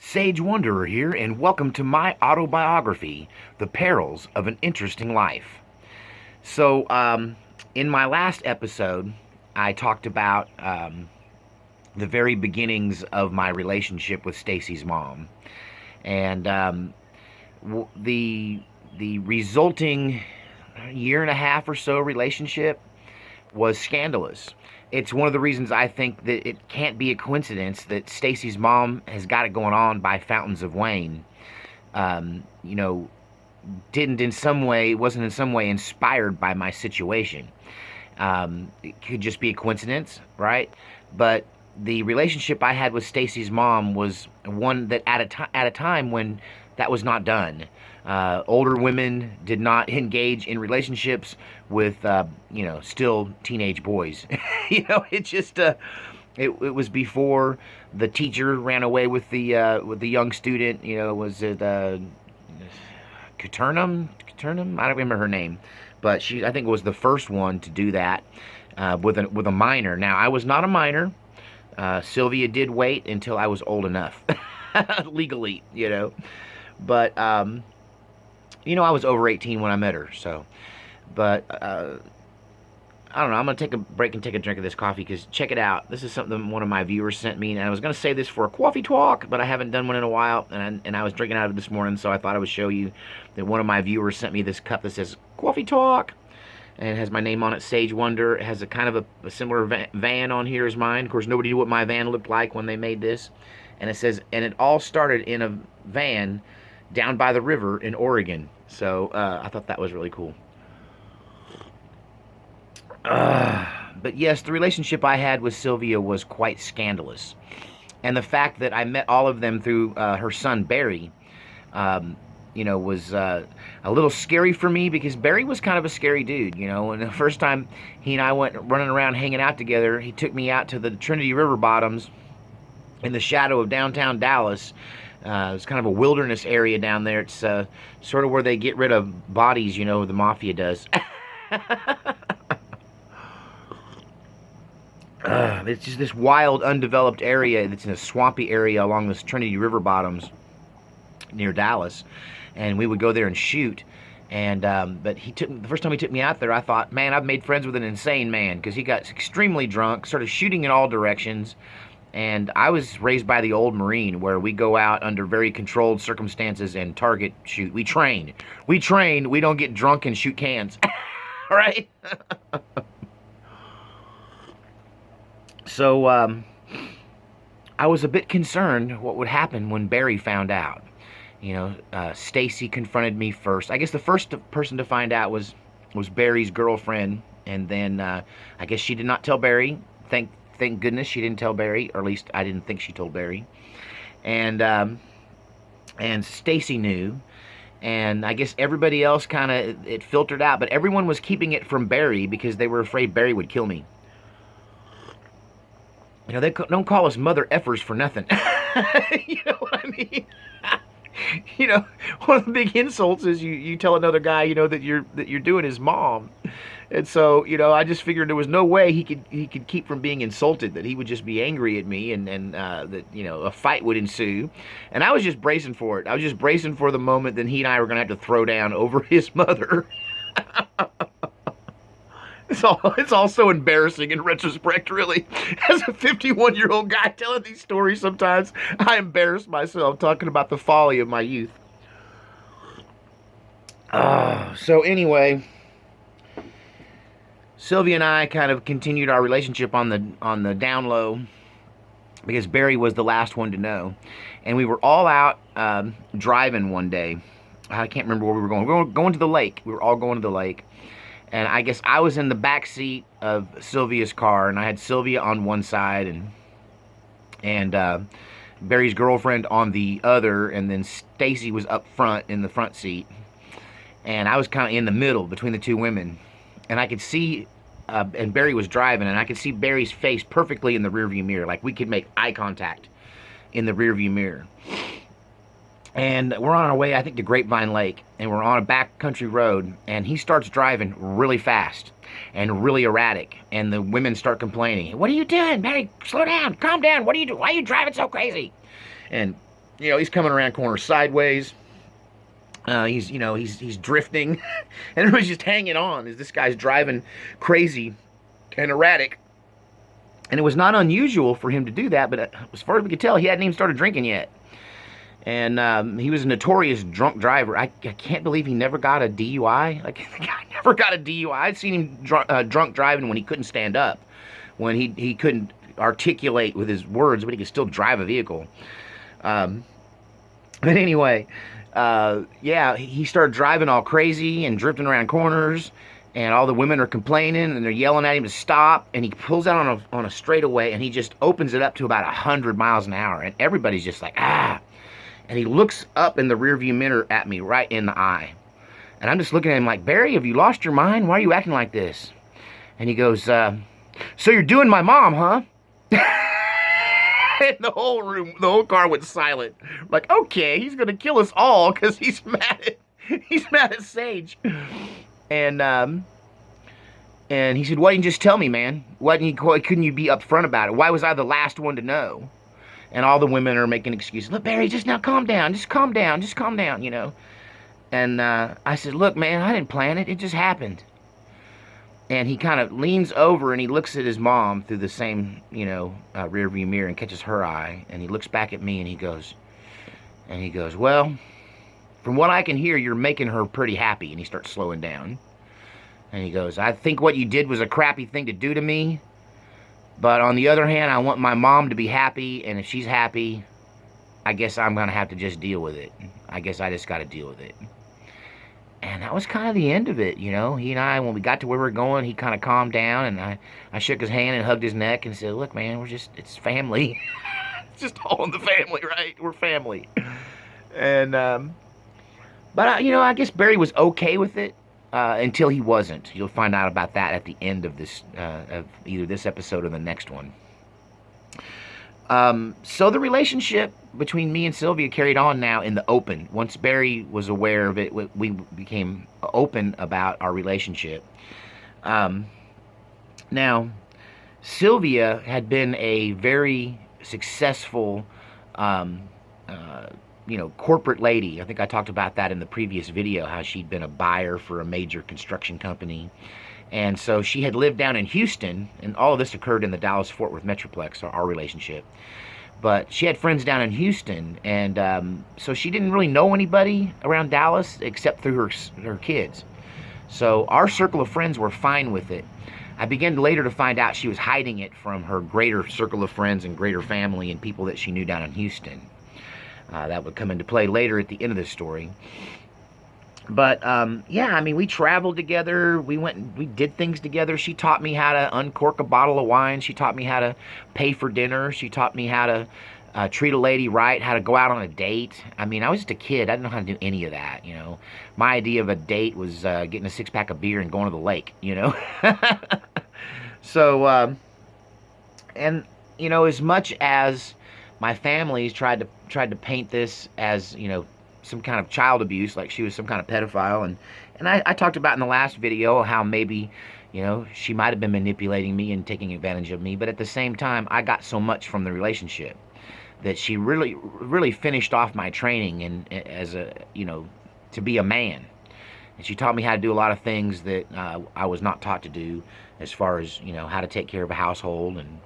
Sage Wanderer here, and welcome to my autobiography, The Perils of an Interesting Life. In my last episode, I talked about the very beginnings of my relationship with Stacy's mom, and the resulting year and a half or so relationship was scandalous. It's one of the reasons I think that it can't be a coincidence that Stacy's mom has got it going on by Fountains of Wayne. Um, you know, wasn't in some way inspired by my situation. It could just be a coincidence, right? But the relationship I had with Stacy's mom was one that at a time when that was not done. Older women did not engage in relationships with, still teenage boys. It just, it was before the teacher ran away with the young student. Was it Caternum? Caternum? I don't remember her name, but I think, was the first one to do that with a minor. Now, I was not a minor. Sylvia did wait until I was old enough, legally, But I was over 18 when I met her. So, but I don't know. I'm gonna take a break and take a drink of this coffee because check it out. This is something one of my viewers sent me, and I was gonna say this for a coffee talk, but I haven't done one in a while, and I was drinking out of it this morning, so I thought I would show you that one of my viewers sent me this cup that says coffee talk, and it has my name on it, Sage Wonder. It has a kind of a similar van on here as mine. Of course, nobody knew what my van looked like when they made this, and it says, and it all started in a van down by the river in Oregon. So I thought that was really cool. But yes, the relationship I had with Sylvia was quite scandalous. And the fact that I met all of them through her son, Barry, was a little scary for me because Barry was kind of a scary dude, And the first time he and I went running around hanging out together, he took me out to the Trinity River bottoms in the shadow of downtown Dallas. It's kind of a wilderness area down there. It's sort of where they get rid of bodies, the mafia does. It's just this wild, undeveloped area that's in a swampy area along this Trinity River bottoms near Dallas. And we would go there and shoot. And but the first time he took me out there, I thought, man, I've made friends with an insane man, because he got extremely drunk, started shooting in all directions. And I was raised by the old Marine, where we go out under very controlled circumstances and target shoot. We train. We don't get drunk and shoot cans. All right? So I was a bit concerned what would happen when Barry found out. Stacy confronted me first. I guess the first person to find out was Barry's girlfriend. And then I guess she did not tell Barry. Thank goodness she didn't tell Barry, or at least I didn't think she told Barry. And Stacy knew, and I guess everybody else it filtered out, but everyone was keeping it from Barry because they were afraid Barry would kill me. They don't call us mother effers for nothing. You know what I mean? One of the big insults is you tell another guy, that you're doing his mom. And so, I just figured there was no way he could keep from being insulted, that he would just be angry at me, and that, a fight would ensue. And I was just bracing for it. I was just bracing for the moment that he and I were going to have to throw down over his mother. It's all so embarrassing in retrospect, really. As a 51-year-old guy telling these stories, sometimes I embarrass myself talking about the folly of my youth. So anyway, Sylvia and I kind of continued our relationship on the down low, because Barry was the last one to know. And we were all out driving one day. I can't remember where we were going. We were going to the lake. We were all going to the lake. And I guess I was in the back seat of Sylvia's car, and I had Sylvia on one side and Barry's girlfriend on the other, and then Stacy was up front in the front seat. And I was kind of in the middle between the two women. And I could see, and Barry was driving, and I could see Barry's face perfectly in the rearview mirror. Like, we could make eye contact in the rearview mirror. And we're on our way, I think, to Grapevine Lake, and we're on a back country road, and he starts driving really fast and really erratic, and the women start complaining. What are you doing, Barry? Slow down, calm down. What are you doing? Why are you driving so crazy? And You know, he's coming around corners sideways. He's drifting, and everybody's just hanging on as this guy's driving crazy and erratic. And it was not unusual for him to do that, but as far as we could tell, he hadn't even started drinking yet. And he was a notorious drunk driver. I can't believe he never got a DUI. Like, the guy never got a DUI. I'd seen him drunk driving when he couldn't stand up, when he couldn't articulate with his words, but he could still drive a vehicle. But anyway, yeah, he started driving all crazy and drifting around corners, and all the women are complaining, and they're yelling at him to stop, and he pulls out on a straightaway, and he just opens it up to about 100 miles an hour, and everybody's just like, ah, and he looks up in the rearview mirror at me right in the eye, and I'm just looking at him like, Barry, have you lost your mind? Why are you acting like this? And he goes, so you're doing my mom, huh? And the whole car went silent. Like, okay, he's gonna kill us all because he's mad at Sage. And he said, why didn't you just tell me, man? Why couldn't you be upfront about it? Why was I the last one to know? And all the women are making excuses. Look, Barry, just now calm down. Just calm down, you know. And I said, look, man, I didn't plan it. It just happened. And he kind of leans over and he looks at his mom through the same, rear view mirror and catches her eye. And he looks back at me and he goes, well, from what I can hear, you're making her pretty happy. And he starts slowing down. And he goes, I think what you did was a crappy thing to do to me. But on the other hand, I want my mom to be happy. And if she's happy, I guess I'm going to have to just deal with it. I guess I just got to deal with it. And that was kind of the end of it, you know. He and I, when we got to where we were going, he kind of calmed down, and I shook his hand and hugged his neck and said, look, man, it's family. It's just all in the family, right? We're family. And, but, I guess Barry was okay with it until he wasn't. You'll find out about that at the end of this, of either this episode or the next one. So the relationship between me and Sylvia carried on now in the open. Once Barry was aware of it, we became open about our relationship. Now, Sylvia had been a very successful, corporate lady. I think I talked about that in the previous video, how she'd been a buyer for a major construction company. And so she had lived down in Houston, and all of this occurred in the Dallas-Fort Worth Metroplex, our relationship. But she had friends down in Houston, and so she didn't really know anybody around Dallas except through her kids. So our circle of friends were fine with it. I began later to find out she was hiding it from her greater circle of friends and greater family and people that she knew down in Houston. That would come into play later at the end of this story. But, we traveled together. We went and we did things together. She taught me how to uncork a bottle of wine. She taught me how to pay for dinner. She taught me how to treat a lady right, how to go out on a date. I mean, I was just a kid. I didn't know how to do any of that, you know. My idea of a date was getting a six-pack of beer and going to the lake, you know. So, as much as my family tried to paint this as, some kind of child abuse, like she was some kind of pedophile, and I talked about in the last video how maybe, she might have been manipulating me and taking advantage of me, but at the same time, I got so much from the relationship that she really, really finished off my training and as to be a man. And she taught me how to do a lot of things that I was not taught to do, as far as, how to take care of a household and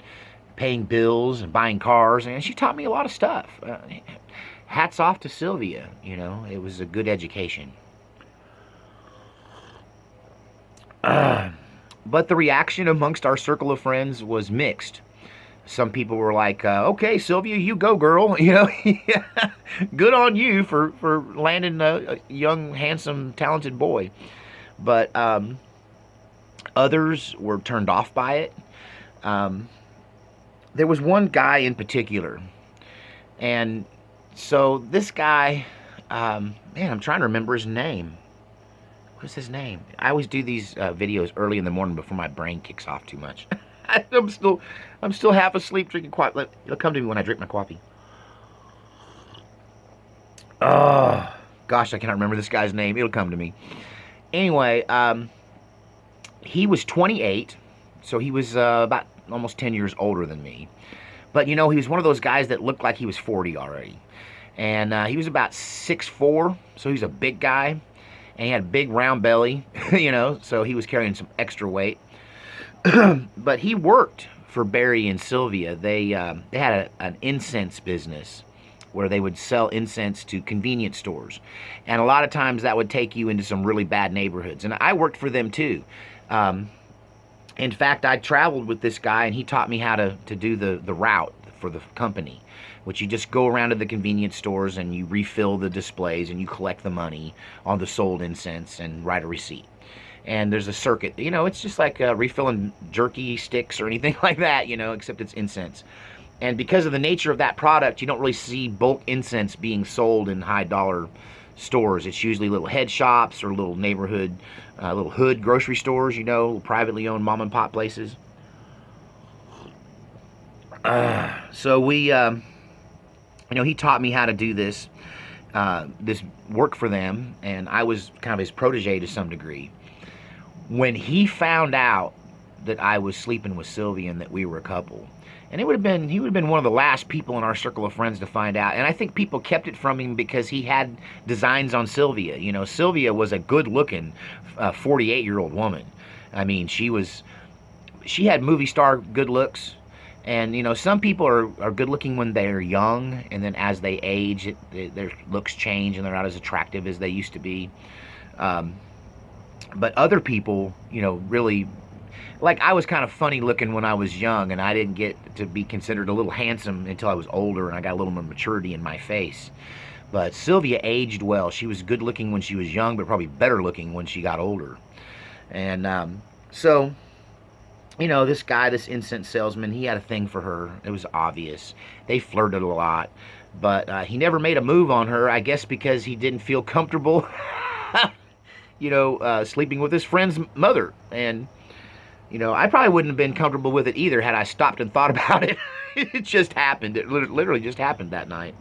paying bills and buying cars, and she taught me a lot of stuff. Hats off to Sylvia, it was a good education. But the reaction amongst our circle of friends was mixed. Some people were like, okay, Sylvia, you go, girl. Good on you for landing a young, handsome, talented boy. But others were turned off by it. There was one guy in particular, and so this guy, I'm trying to remember his name. What's his name? I always do these videos early in the morning before my brain kicks off too much. I'm still half asleep drinking coffee. It'll come to me when I drink my coffee. Oh, gosh, I cannot remember this guy's name. It'll come to me. Anyway, he was 28, so he was about almost 10 years older than me. But, he was one of those guys that looked like he was 40 already. And he was about 6'4", so he was a big guy. And he had a big round belly, so he was carrying some extra weight. But he worked for Barry and Sylvia. They had an incense business where they would sell incense to convenience stores. And a lot of times that would take you into some really bad neighborhoods. And I worked for them too. In fact, I traveled with this guy, and he taught me how to do the route for the company, which you just go around to the convenience stores and you refill the displays and you collect the money on the sold incense and write a receipt. And there's a circuit. It's just like refilling jerky sticks or anything like that, except it's incense. And because of the nature of that product, you don't really see bulk incense being sold in high dollar stores. It's usually little head shops or little neighborhood, little hood grocery stores, privately owned mom and pop places. So we, he taught me how to do this work for them, and I was kind of his protege to some degree. When he found out that I was sleeping with Sylvia and that we were a couple, and he would have been one of the last people in our circle of friends to find out. And I think people kept it from him because he had designs on Sylvia. Sylvia was a good-looking 48-year-old woman. I mean, she had movie star good looks. And, some people are good-looking when they're young, and then as they age, their looks change, and they're not as attractive as they used to be. But other people, really... Like, I was kind of funny looking when I was young, and I didn't get to be considered a little handsome until I was older, and I got a little more maturity in my face. But Sylvia aged well. She was good looking when she was young, but probably better looking when she got older. And so, this guy, this incense salesman, he had a thing for her. It was obvious. They flirted a lot, but he never made a move on her, I guess because he didn't feel comfortable, sleeping with his friend's mother. And I probably wouldn't have been comfortable with it either had I stopped and thought about it. It just happened. It literally just happened that night.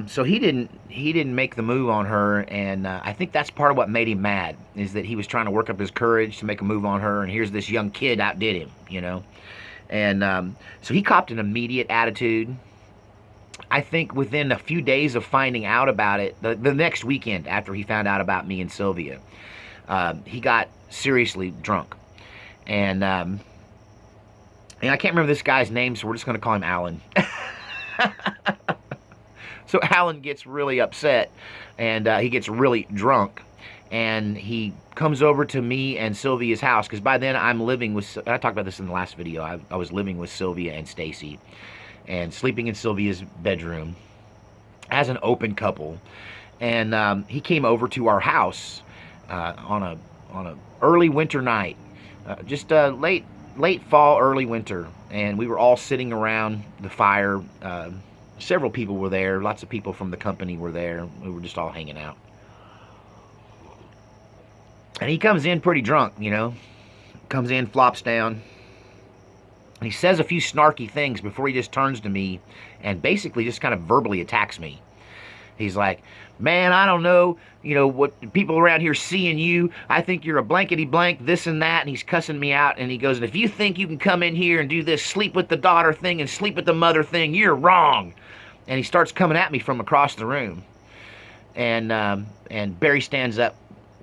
So he didn't make the move on her, and I think that's part of what made him mad, is that he was trying to work up his courage to make a move on her, and here's this young kid outdid him, And so he copped an immediate attitude. I think within a few days of finding out about it, the next weekend after he found out about me and Sylvia, he got seriously drunk. And I can't remember this guy's name, so we're just going to call him Alan. So Alan gets really upset, and he gets really drunk. And he comes over to me and Sylvia's house, because by then I'm living with, I talked about this in the last video, I was living with Sylvia and Stacy, and sleeping in Sylvia's bedroom as an open couple. And he came over to our house on a early winter night, just late fall, early winter, and we were all sitting around the fire. Several people were there. Lots of people from the company were there. We were just all hanging out. And he comes in pretty drunk, comes in, flops down. And he says a few snarky things before he just turns to me and basically just kind of verbally attacks me. He's like, man, I don't know, what people around here seeing you. I think you're a blankety blank, this and that. And he's cussing me out. And he goes, and if you think you can come in here and do this sleep with the daughter thing and sleep with the mother thing, you're wrong. And he starts coming at me from across the room. And Barry stands up,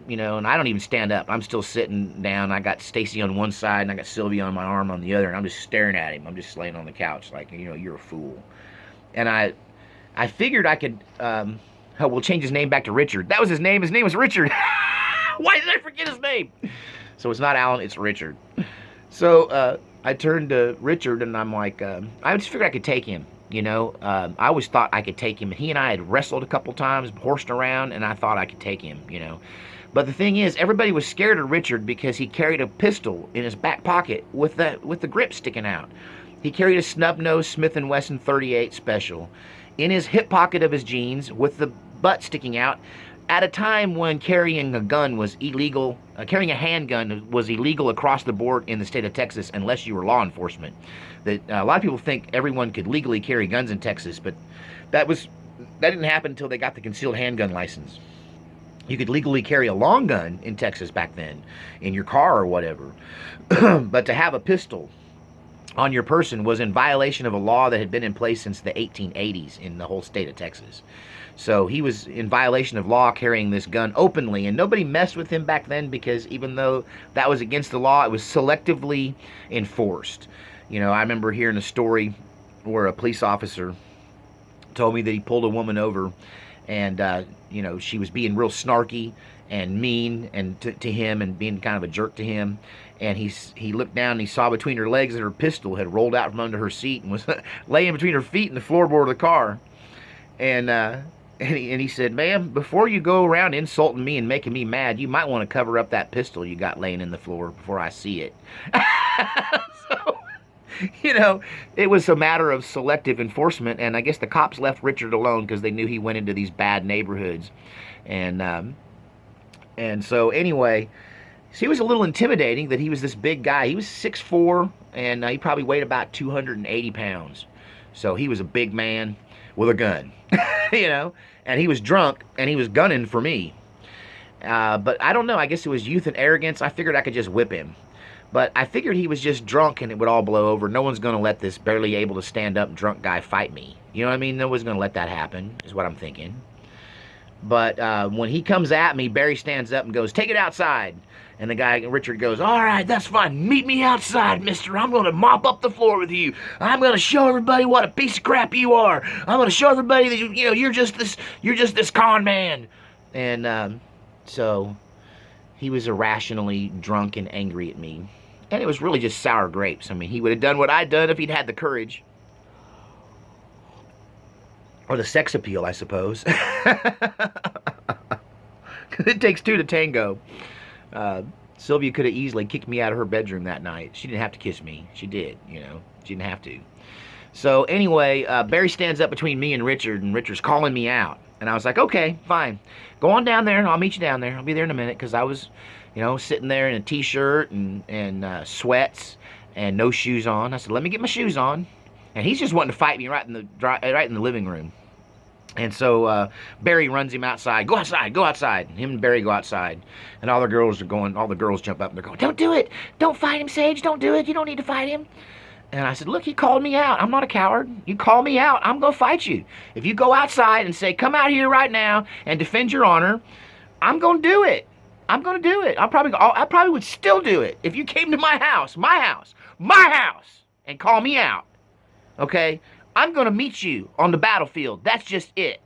and I don't even stand up. I'm still sitting down. I got Stacy on one side, and I got Sylvia on my arm on the other, and I'm just staring at him. I'm just laying on the couch like, you're a fool. And I figured I could, we'll change his name back to Richard. That was his name. His name was Richard. Why did I forget his name? So it's not Alan, it's Richard. So I turned to Richard, and I'm like, I just figured I could take him. I always thought I could take him. He and I had wrestled a couple times, horsed around, and I thought I could take him, But the thing is, everybody was scared of Richard because he carried a pistol in his back pocket with the grip sticking out. He carried a snub-nosed Smith & Wesson .38 Special in his hip pocket of his jeans with the butt sticking out at a time when carrying a gun was illegal. Carrying a handgun was illegal across the board in the state of Texas unless you were law enforcement. A lot of people think everyone could legally carry guns in Texas, but that didn't happen until they got the concealed handgun license. You could legally carry a long gun in Texas back then, in your car or whatever. But to have a pistol on your person was in violation of a law that had been in place since the 1880s in the whole state of Texas. So he was in violation of law carrying this gun openly, and nobody messed with him back then because even though that was against the law, it was selectively enforced. You know, I remember hearing a story where a police officer told me that he pulled a woman over and, you know, she was being real snarky and mean and to him and being kind of a jerk to him. And he looked down and he saw between her legs that her pistol had rolled out from under her seat and was laying between her feet and the floorboard of the car. And he said, ma'am, before you go around insulting me and making me mad, you might want to cover up that pistol you got laying in the floor before I see it. So, you know, it was a matter of selective enforcement, and I guess the cops left Richard alone because they knew he went into these bad neighborhoods. And so anyway, he was a little intimidating that he was this big guy. He was 6'4", and he probably weighed about 280 pounds. So he was a big man with a gun, you know, and he was drunk, and he was gunning for me. But I don't know, I guess it was youth and arrogance. I figured I could just whip him. But I figured he was just drunk and it would all blow over. No one's going to let this barely able to stand up drunk guy fight me. You know what I mean? No one's going to let that happen, is what I'm thinking. But when he comes at me, Barry stands up and goes, take it outside. And the guy, Richard, goes, all right, that's fine. Meet me outside, mister. I'm going to mop up the floor with you. I'm going to show everybody what a piece of crap you are. I'm going to show everybody that, you know, you're just this con man. And so he was irrationally drunk and angry at me. And it was really just sour grapes. I mean, he would have done what I'd done if he'd had the courage. Or the sex appeal, I suppose. It takes two to tango. Sylvia could have easily kicked me out of her bedroom that night. She didn't have to kiss me. She did, you know. She didn't have to. So anyway, Barry stands up between me and Richard's calling me out. And I was like, okay, fine. Go on down there, and I'll meet you down there. I'll be there in a minute, because I was, you know, sitting there in a T-shirt and sweats and no shoes on. I said, let me get my shoes on. And he's just wanting to fight me right in the living room. And so Barry runs him outside. Go outside, go outside. And him and Barry go outside. And all the girls jump up and they're going, don't do it. Don't fight him, Sage. Don't do it. You don't need to fight him. And I said, look, he called me out. I'm not a coward. You call me out, I'm going to fight you. If you go outside and say, come out here right now and defend your honor, I'm going to do it. I'm going to do it. I probably would still do it if you came to my house, and call me out. Okay? I'm going to meet you on the battlefield. That's just it.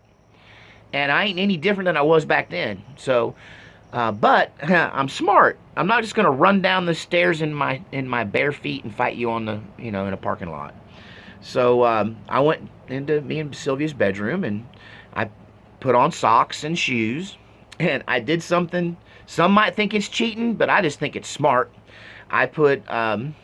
And I ain't any different than I was back then. So, but I'm smart. I'm not just going to run down the stairs in my bare feet and fight you on the, you know, in a parking lot. So I went into me and Sylvia's bedroom and I put on socks and shoes. And I did something. Some might think it's cheating, but I just think it's smart. I put some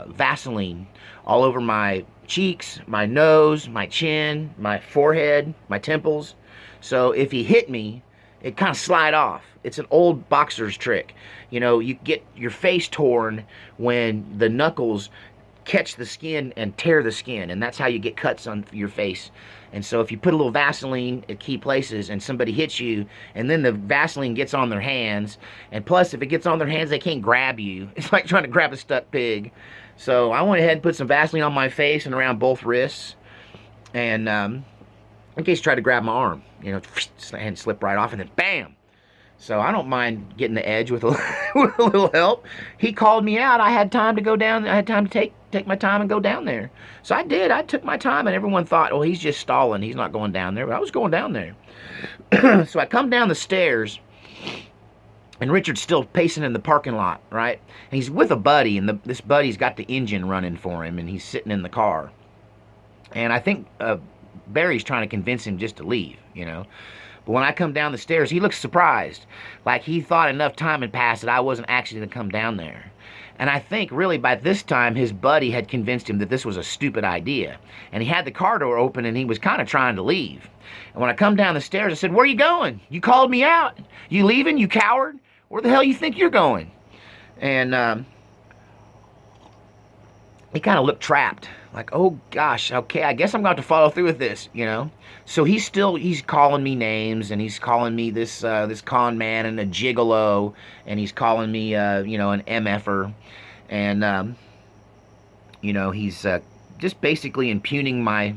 Vaseline all over my cheeks, my nose, my chin, my forehead, my temples. So if he hit me, it kind of slide off. It's an old boxer's trick. You know, you get your face torn when the knuckles catch the skin and tear the skin, and that's how you get cuts on your face. And so if you put a little Vaseline at key places and somebody hits you, and then the Vaseline gets on their hands, and plus if it gets on their hands, they can't grab you. It's like trying to grab a stuck pig. So I went ahead and put some Vaseline on my face and around both wrists, and in case he tried to grab my arm, you know, and slip right off, and then bam. So I don't mind getting the edge with with a little help. He called me out. I had time to go down. I had time to take my time and go down there. So I did. I took my time, and everyone thought, oh, he's just stalling. He's not going down there. But I was going down there. So I come down the stairs, and Richard's still pacing in the parking lot, right? And he's with a buddy, and this buddy's got the engine running for him, and he's sitting in the car. And I think Barry's trying to convince him just to leave, you know. But when I come down the stairs, he looks surprised. Like he thought enough time had passed that I wasn't actually going to come down there. And I think really by this time his buddy had convinced him that this was a stupid idea. And he had the car door open and he was kind of trying to leave. And when I come down the stairs, I said, where are you going? You called me out. You leaving, you coward? Where the hell you think you're going? And he kind of looked trapped. Like, oh gosh, okay, I guess I'm going to have to follow through with this, you know. So he's calling me names, and he's calling me this con man and a gigolo, and he's calling me, you know, an MFer. And he's just basically impugning my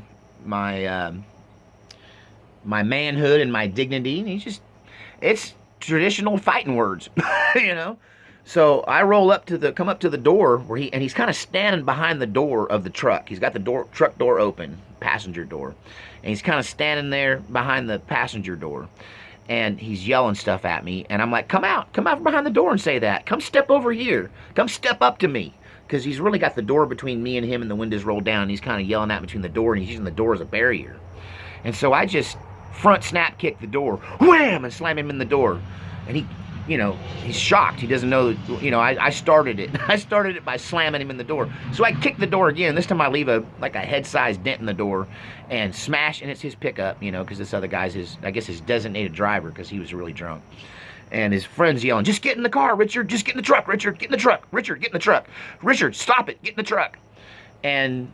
manhood and my dignity. And it's traditional fighting words, So I come up to the door and he's kind of standing behind the door of the truck. He's got the truck door open, passenger door, and he's kind of standing there behind the passenger door, and he's yelling stuff at me. And I'm like, come out from behind the door and say that. Come step over here. Come step up to me. Because he's really got the door between me and him, and the windows rolled down, and he's kind of yelling at between the door, and he's using the door as a barrier. And so I just front snap kick the door, wham, and slam him in the door. And he's shocked. He doesn't know that, I started it. I started it by slamming him in the door. So I kick the door again. This time I leave a head-sized dent in the door and smash, and it's his pickup, because this other guy's his designated driver, because he was really drunk. And his friend's yelling, just get in the car, Richard. Just get in the truck, Richard. Get in the truck. Richard, get in the truck. Richard, stop it. Get in the truck. And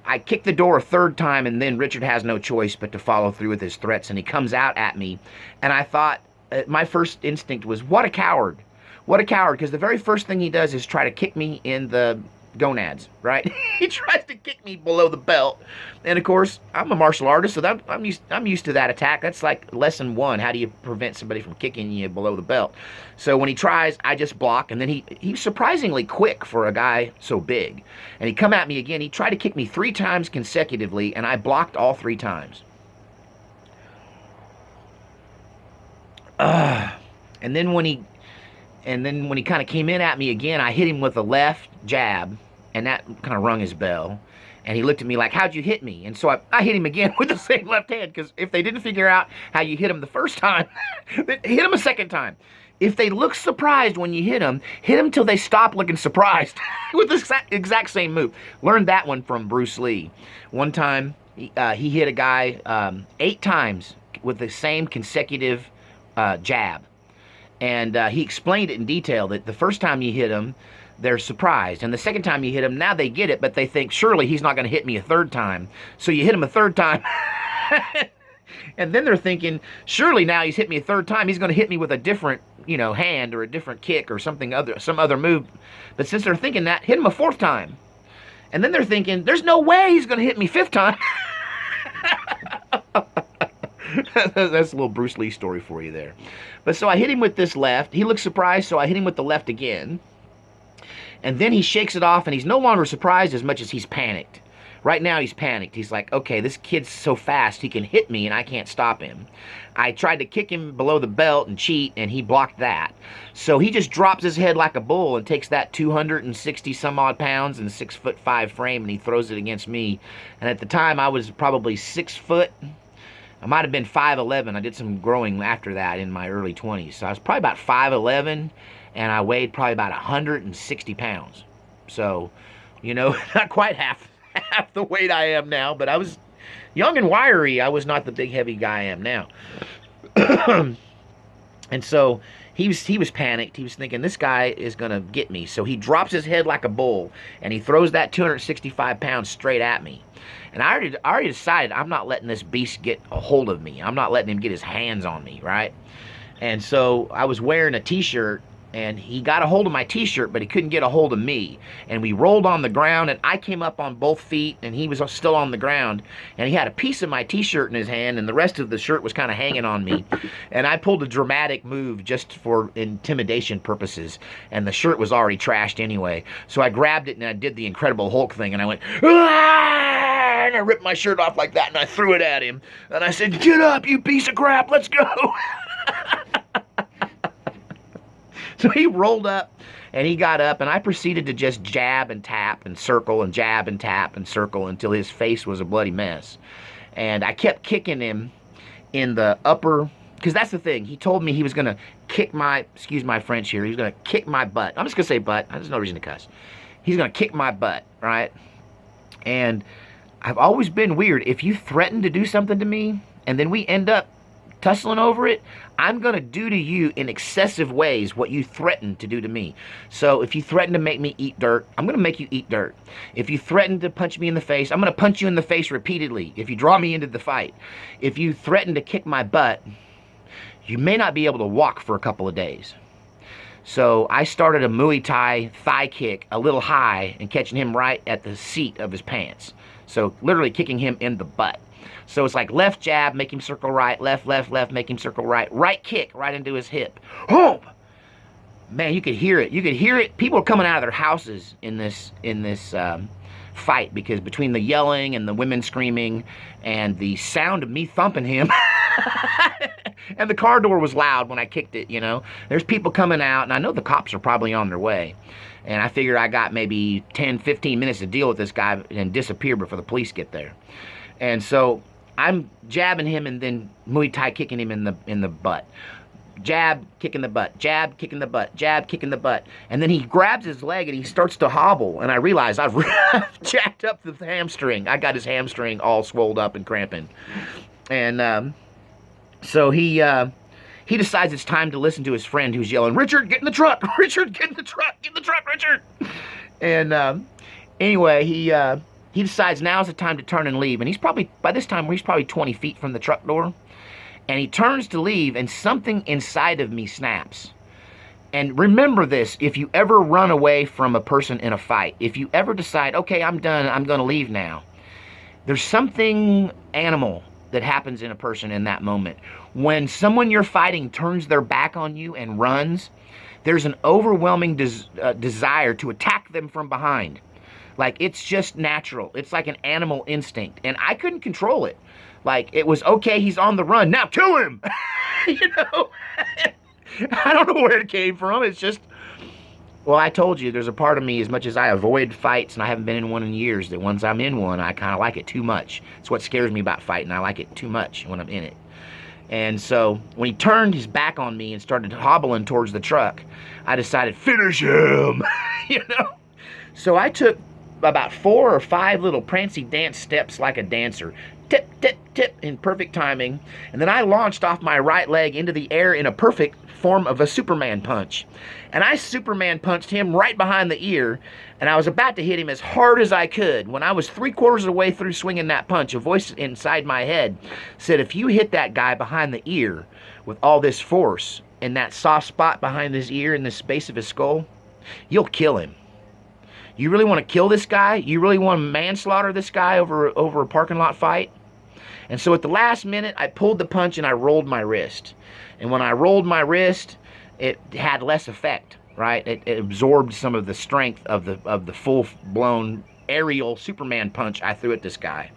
I kick the door a third time, and then Richard has no choice but to follow through with his threats, and he comes out at me. And I thought, my first instinct was, what a coward. What a coward, because the very first thing he does is try to kick me in the gonads, right? He tries to kick me below the belt. And of course, I'm a martial artist, so I'm used to that attack. That's like lesson 1. How do you prevent somebody from kicking you below the belt? So when he tries, I just block, and then he's surprisingly quick for a guy so big. And he come at me again. He tried to kick me 3 times consecutively, and I blocked all 3 times. And then when he kind of came in at me again, I hit him with a left jab, and that kind of rung his bell. And he looked at me like, how'd you hit me? And so I hit him again with the same left hand, because if they didn't figure out how you hit him the first time, hit him a second time. If they look surprised when you hit them till they stop looking surprised with the exact same move. Learned that one from Bruce Lee. One time, he hit a guy 8 times with the same consecutive jab. And he explained it in detail, that the first time you hit them, they're surprised. And the second time you hit them, now they get it, but they think, surely he's not going to hit me a third time. So you hit him a third time. And then they're thinking, surely now he's hit me a third time, he's going to hit me with a different, hand or a different kick or some other move. But since they're thinking that, hit him a 4th time. And then they're thinking, there's no way he's going to hit me 5th time. That's a little Bruce Lee story for you there. But so I hit him with this left. He looked surprised, so I hit him with the left again. And then he shakes it off, and he's no longer surprised as much as he's panicked. Right now he's panicked. He's like, okay, this kid's so fast, he can hit me, and I can't stop him. I tried to kick him below the belt and cheat, and he blocked that. So he just drops his head like a bull and takes that 260 some odd pounds and 6'5" frame, and he throws it against me. And at the time, I was probably 6 foot. I might have been 5'11". I did some growing after that in my early 20s. So I was probably about 5'11", and I weighed probably about 160 pounds. So, not quite half the weight I am now, but I was young and wiry. I was not the big, heavy guy I am now. And so he was panicked. He was thinking, this guy is going to get me. So he drops his head like a bull, and he throws that 265 pounds straight at me. And I already decided I'm not letting this beast get a hold of me. I'm not letting him get his hands on me, right? And so I was wearing a T-shirt, and he got a hold of my T-shirt, but he couldn't get a hold of me. And we rolled on the ground, and I came up on both feet, and he was still on the ground. And he had a piece of my T-shirt in his hand, and the rest of the shirt was kind of hanging on me. And I pulled a dramatic move just for intimidation purposes, and the shirt was already trashed anyway. So I grabbed it, and I did the Incredible Hulk thing, and I went, "Ah!" And I ripped my shirt off like that, and I threw it at him. And I said, "Get up, you piece of crap, let's go." So he rolled up, and he got up, and I proceeded to just jab and tap and circle and jab and tap and circle until his face was a bloody mess. And I kept kicking him in the upper, because that's the thing. He told me he was going to kick my, excuse my French here, he was going to kick my butt. I'm just going to say butt. There's no reason to cuss. He's going to kick my butt, right? And I've always been weird. If you threaten to do something to me, and then we end up tussling over it, I'm going to do to you in excessive ways what you threatened to do to me. So if you threaten to make me eat dirt, I'm going to make you eat dirt. If you threaten to punch me in the face, I'm going to punch you in the face repeatedly if you draw me into the fight. If you threaten to kick my butt, you may not be able to walk for a couple of days. So I started a Muay Thai thigh kick a little high and catching him right at the seat of his pants. So literally kicking him in the butt. So it's like left jab, make him circle right, left, left, left, make him circle right, right kick right into his hip. Boom! Man, you could hear it. You could hear it. People are coming out of their houses in this fight, because between the yelling and the women screaming and the sound of me thumping him, and the car door was loud when I kicked it, you know. There's people coming out, and I know the cops are probably on their way. And I figure I got maybe 10, 15 minutes to deal with this guy and disappear before the police get there. And so I'm jabbing him and then Muay Thai kicking him in the butt. Jab, kicking the butt, jab, kicking the butt, jab, kicking the butt. And then he grabs his leg and he starts to hobble. And I realize I've jacked up the hamstring. I got his hamstring all swelled up and cramping. And so he decides it's time to listen to his friend who's yelling, "Richard, get in the truck! Richard, get in the truck! Get in the truck, Richard!" And anyway, he decides now's the time to turn and leave. And he's probably, by this time, he's probably 20 feet from the truck door. And he turns to leave, and something inside of me snaps. And remember this, if you ever run away from a person in a fight, if you ever decide, okay, I'm done, I'm going to leave now, there's something animal that happens in a person in that moment. When someone you're fighting turns their back on you and runs, there's an overwhelming desire to attack them from behind. Like, it's just natural. It's like an animal instinct. And I couldn't control it. Like, it was, okay, he's on the run, now kill him! You know? I don't know where it came from. It's just, well, I told you, there's a part of me, as much as I avoid fights, and I haven't been in one in years, that once I'm in one, I kind of like it too much. It's what scares me about fighting. I like it too much when I'm in it. And so, when he turned his back on me and started hobbling towards the truck, I decided, finish him! You know? So I took about 4 or 5 little prancy dance steps like a dancer. Tip, tip, tip, in perfect timing. And then I launched off my right leg into the air in a perfect form of a Superman punch. And I Superman punched him right behind the ear, and I was about to hit him as hard as I could. When I was 3/4 of the way through swinging that punch, a voice inside my head said, if you hit that guy behind the ear with all this force in that soft spot behind his ear in the space of his skull, you'll kill him. You really want to kill this guy? You really want to manslaughter this guy over a parking lot fight? And so at the last minute, I pulled the punch and I rolled my wrist. And when I rolled my wrist, it had less effect, right? It absorbed some of the strength of the full-blown aerial Superman punch I threw at this guy.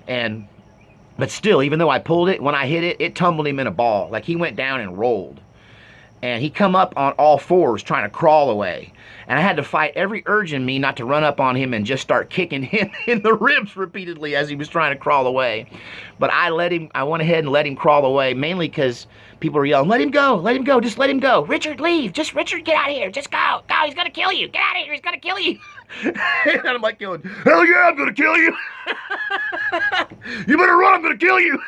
But still, even though I pulled it, when I hit it, it tumbled him in a ball. Like, he went down and rolled. And he come up on all fours trying to crawl away. And I had to fight every urge in me not to run up on him and just start kicking him in the ribs repeatedly as he was trying to crawl away. But I went ahead and let him crawl away, mainly because people were yelling, let him go, just let him go. Richard, leave, Richard, get out of here, just go, he's gonna kill you, get out of here, he's gonna kill you. And I'm like going, hell yeah, I'm gonna kill you. You better run, I'm gonna kill you.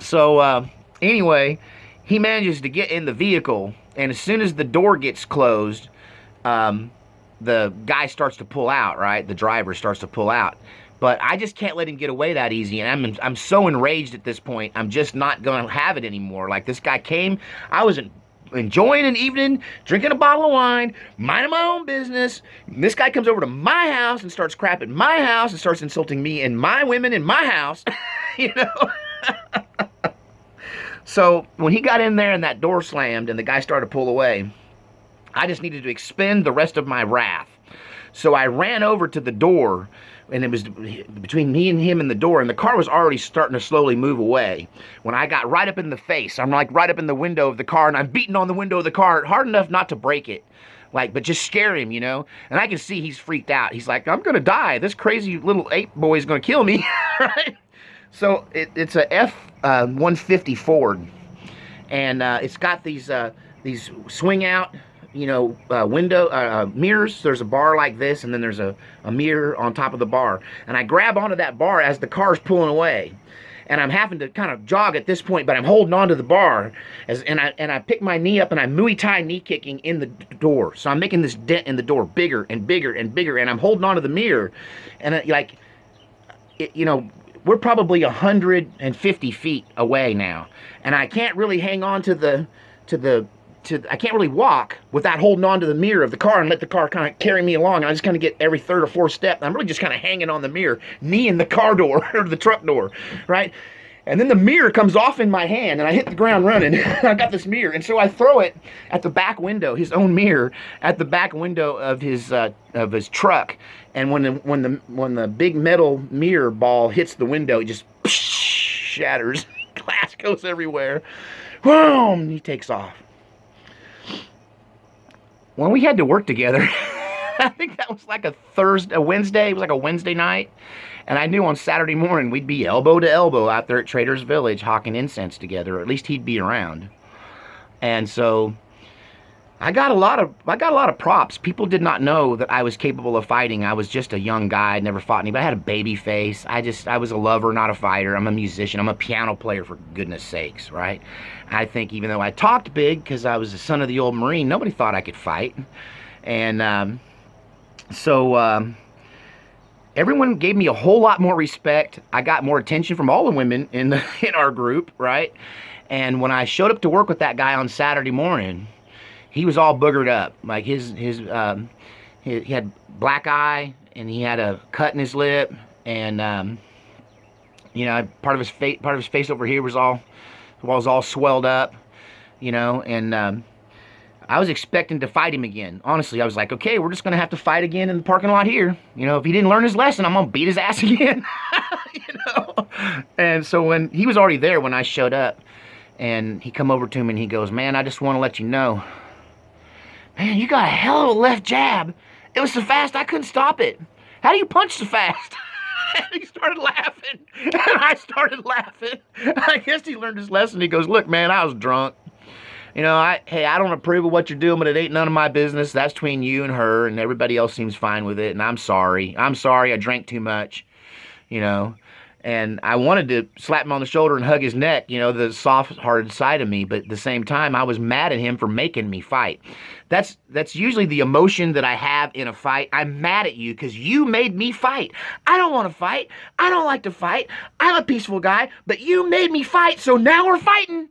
So, anyway, he manages to get in the vehicle, and as soon as the door gets closed, the guy starts to pull out, right? The driver starts to pull out. But I just can't let him get away that easy, and I'm so enraged at this point, I'm just not going to have it anymore. Like, this guy came, I was enjoying an evening, drinking a bottle of wine, minding my own business. This guy comes over to my house and starts crap at my house and starts insulting me and my women in my house, you know? So when he got in there and that door slammed and the guy started to pull away, I just needed to expend the rest of my wrath. So I ran over to the door, and it was between me and him and the door, and the car was already starting to slowly move away. When I got right up in the face, I'm like right up in the window of the car, and I'm beating on the window of the car hard enough not to break it. Like, but just scare him, you know? And I can see he's freaked out. He's like, I'm gonna die. This crazy little ape boy is gonna kill me, right? So it's a F-150 Ford, and it's got these swing out, you know, window mirrors. There's a bar like this, and then there's a mirror on top of the bar. And I grab onto that bar as the car's pulling away, and I'm having to kind of jog at this point, but I'm holding onto the bar, and I pick my knee up and I'm Muay Thai knee kicking in the door. So I'm making this dent in the door bigger and bigger and bigger, and I'm holding onto the mirror, and you know. we're probably 150 feet away now, and I can't really hang on to I can't really walk without holding on to the mirror of the car and let the car kind of carry me along. I just kind of get every third or fourth step. I'm really just kind of hanging on the mirror, knee in the car door or the truck door, right? And then the mirror comes off in my hand, and I hit the ground running. I got this mirror, and so I throw it at the back window, his own mirror, at the back window of his truck. And when the big metal mirror ball hits the window, it just shatters. Glass goes everywhere. Boom! He takes off. When we had to work together, I think that was like a Wednesday. It was like a Wednesday night. And I knew on Saturday morning we'd be elbow to elbow out there at Trader's Village hawking incense together, or at least he'd be around. And so I got a lot of props. People did not know that I was capable of fighting. I was just a young guy. I'd never fought anybody. I had a baby face. I was a lover, not a fighter. I'm a musician. I'm a piano player, for goodness sakes, right? I think even though I talked big because I was the son of the old Marine, nobody thought I could fight. And everyone gave me a whole lot more respect. I got more attention from all the women in our group, right? And when I showed up to work with that guy on Saturday morning, he was all boogered up. Like he had black eye, and he had a cut in his lip, and part of his face over here was all swelled up, and I was expecting to fight him again. Honestly, I was like, okay, we're just going to have to fight again in the parking lot here. If he didn't learn his lesson, I'm going to beat his ass again. And so when he was already there when I showed up, and he come over to me and he goes, man, I just want to let you know, man, you got a hell of a left jab. It was so fast I couldn't stop it. How do you punch so fast? And he started laughing, and I started laughing. I guess he learned his lesson. He goes, look, man, I was drunk. I don't approve of what you're doing, but it ain't none of my business. That's between you and her, and everybody else seems fine with it, and I'm sorry. I drank too much, and I wanted to slap him on the shoulder and hug his neck, the soft-hearted side of me, but at the same time, I was mad at him for making me fight. That's usually the emotion that I have in a fight. I'm mad at you because you made me fight. I don't want to fight. I don't like to fight. I'm a peaceful guy, but you made me fight, so now we're fighting.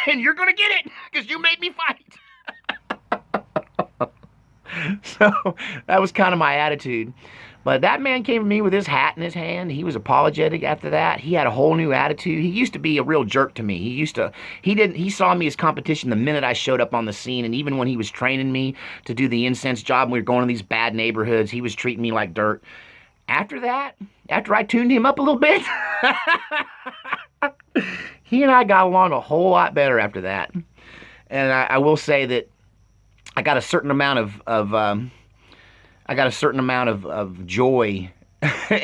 And you're going to get it because you made me fight. So that was kind of my attitude. But that man came to me with his hat in his hand. He was apologetic after that. He had a whole new attitude. He used to be a real jerk to me. He saw me as competition the minute I showed up on the scene. And even when he was training me to do the incense job, and we were going to these bad neighborhoods, he was treating me like dirt. After that, after I tuned him up a little bit, he and I got along a whole lot better after that. And I will say that I got a certain amount of joy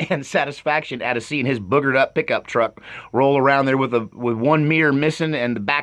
and satisfaction out of seeing his boogered up pickup truck roll around there with one mirror missing and the back